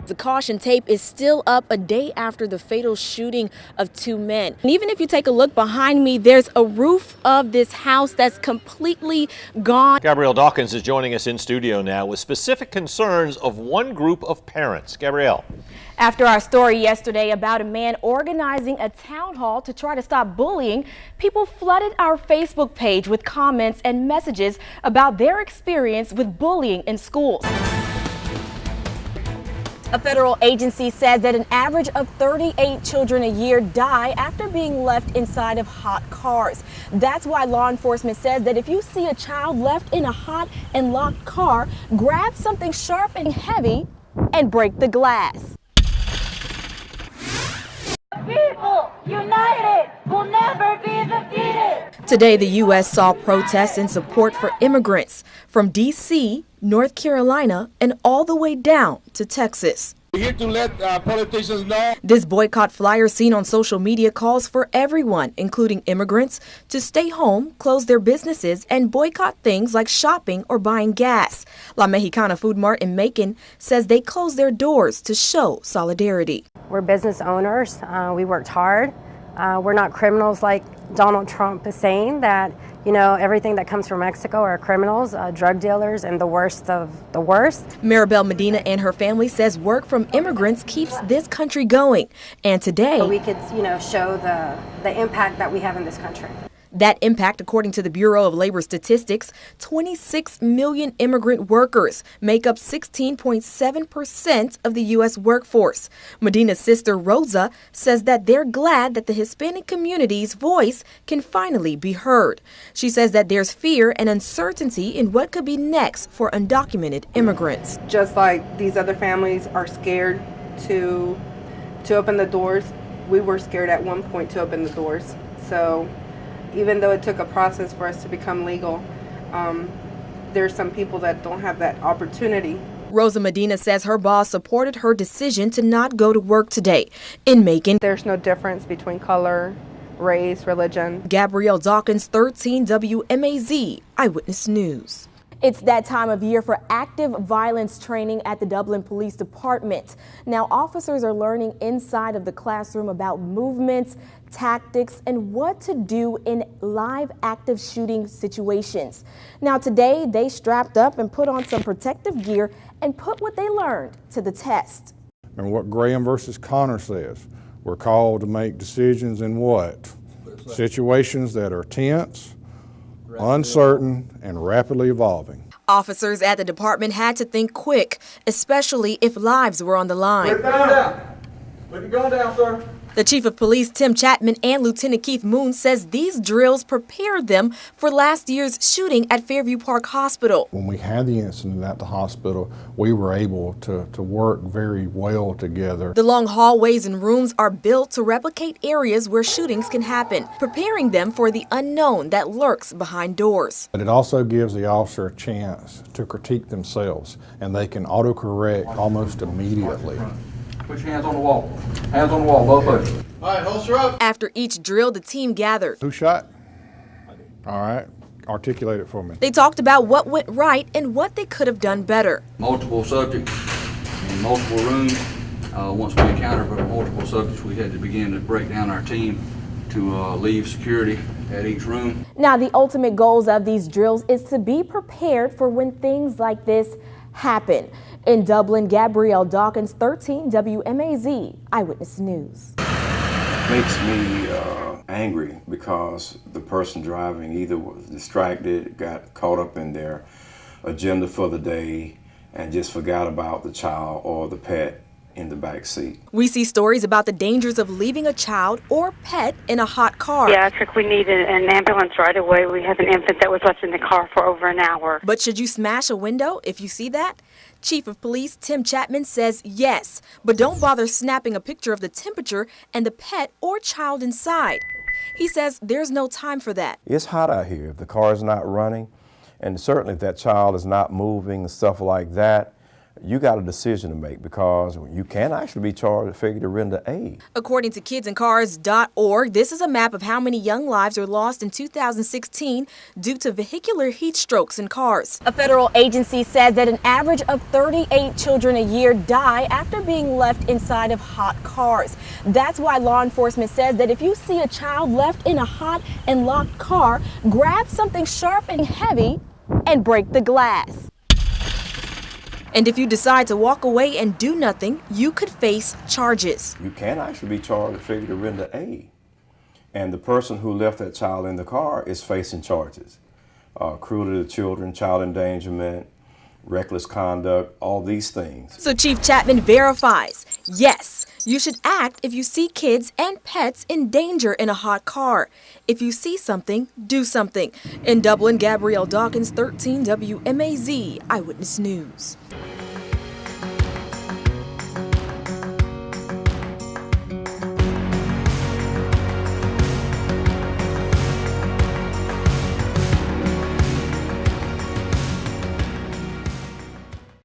The caution tape is still up a day after the fatal shooting of 2 men. And even if you take a look behind me, there's a roof of this house that's completely gone. Gabrielle Dawkins is joining us in studio now with specific concerns of one group of parents. Gabrielle. After our story yesterday about a man organizing a town hall to try to stop bullying, people flooded our Facebook page with comments and messages about their experience with bullying in schools. A federal agency says that an average of 38 children a year die after being left inside of hot cars. That's why law enforcement says that if you see a child left in a hot and locked car, grab something sharp and heavy and break the glass. People united will never be defeated. Today, the U.S. saw protests in support for immigrants from D.C., North Carolina, and all the way down to Texas. We're here to let politicians know. This boycott flyer seen on social media calls for everyone, including immigrants, to stay home, close their businesses, and boycott things like shopping or buying gas. La Mexicana Food Mart in Macon says they closed their doors to show solidarity. We're business owners. We worked hard. We're not criminals like Donald Trump is saying that, everything that comes from Mexico are criminals, drug dealers, and the worst of the worst. Maribel Medina and her family says work from immigrants keeps this country going. And today, we could, show the impact that we have in this country. That impact, according to the Bureau of Labor Statistics, 26 million immigrant workers make up 16.7% of the U.S. workforce. Medina's sister, Rosa, says that they're glad that the Hispanic community's voice can finally be heard. She says that there's fear and uncertainty in what could be next for undocumented immigrants. Just like these other families are scared to open the doors, we were scared at one point to open the doors. So even though it took a process for us to become legal, there's some people that don't have that opportunity. Rosa Medina says her boss supported her decision to not go to work today. In Macon, there's no difference between color, race, religion. Gabrielle Dawkins, 13 WMAZ Eyewitness News. It's that time of year for active violence training at the Dublin Police Department. Now, officers are learning inside of the classroom about movements, tactics, and what to do in live active shooting situations. Now, today they strapped up and put on some protective gear and put what they learned to the test. And what Graham versus Connor says, we're called to make decisions in what? Situations that are tense, uncertain, and rapidly evolving. Officers at the department had to think quick, especially if lives were on the line. Put your gun down, sir. The Chief of Police, Tim Chapman, and Lieutenant Keith Moon says these drills prepared them for last year's shooting at Fairview Park Hospital. When we had the incident at the hospital, we were able to work very well together. The long hallways and rooms are built to replicate areas where shootings can happen, preparing them for the unknown that lurks behind doors. But it also gives the officer a chance to critique themselves, and they can autocorrect almost immediately. Put your hands on the wall. Hands on the wall, both of you. All right, holster up. After each drill, the team gathered. Who shot? All right, articulate it for me. They talked about what went right and what they could have done better. Multiple subjects in multiple rooms. Once we encountered multiple subjects, we had to begin to break down our team to leave security at each room. Now, the ultimate goals of these drills is to be prepared for when things like this happen. In Dublin, Gabrielle Dawkins, 13 WMAZ Eyewitness News. Makes me angry because the person driving either was distracted, got caught up in their agenda for the day, and just forgot about the child or the pet in the back seat. We see stories about the dangers of leaving a child or pet in a hot car. Yeah, I think we needed an ambulance right away. We had an infant that was left in the car for over an hour. But should you smash a window if you see that? Chief of Police Tim Chapman says yes, but don't bother snapping a picture of the temperature and the pet or child inside. He says there's no time for that. It's hot out here. If the car is not running, and certainly if that child is not moving and stuff like that, you got a decision to make, because you can actually be charged with failure to render aid. According to kidsandcars.org, this is a map of how many young lives are lost in 2016 due to vehicular heat strokes in cars. A federal agency says that an average of 38 children a year die after being left inside of hot cars. That's why law enforcement says that if you see a child left in a hot and locked car, grab something sharp and heavy and break the glass. And if you decide to walk away and do nothing, you could face charges. You can actually be charged with failure to render aid. And the person who left that child in the car is facing charges. Cruelty to children, child endangerment, reckless conduct, all these things. So Chief Chapman verifies, yes, you should act if you see kids and pets in danger in a hot car. If you see something, do something. In Dublin, Gabrielle Dawkins, 13 WMAZ Eyewitness News.